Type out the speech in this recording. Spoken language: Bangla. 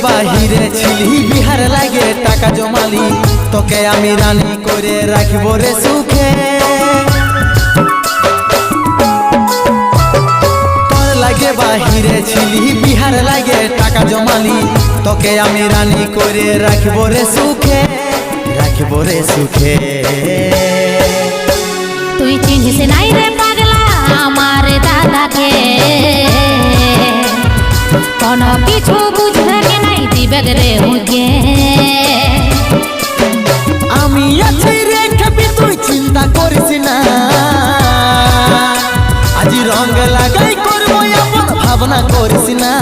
বাহিরে ছিলি বিহার লাগে টাকা জমালি তোকে আমি রানী করে রাখবো রে সুখে তোর লাগে বাহিরে ছিলি বিহার লাগে টাকা জমালি তোকে আমি রানী করে রাখবো রে সুখে রাখবো রে সুখে তুই চিনিস নাই রে পাগলা আমার দাদাকে কোনো কিছু বুঝবে কে নাই দিবে রে হুকে আমি আছি রে খেপি তুই চিন্তা করিস না আজি রঙ লাগাই করবো এমন ভাবনা করিস না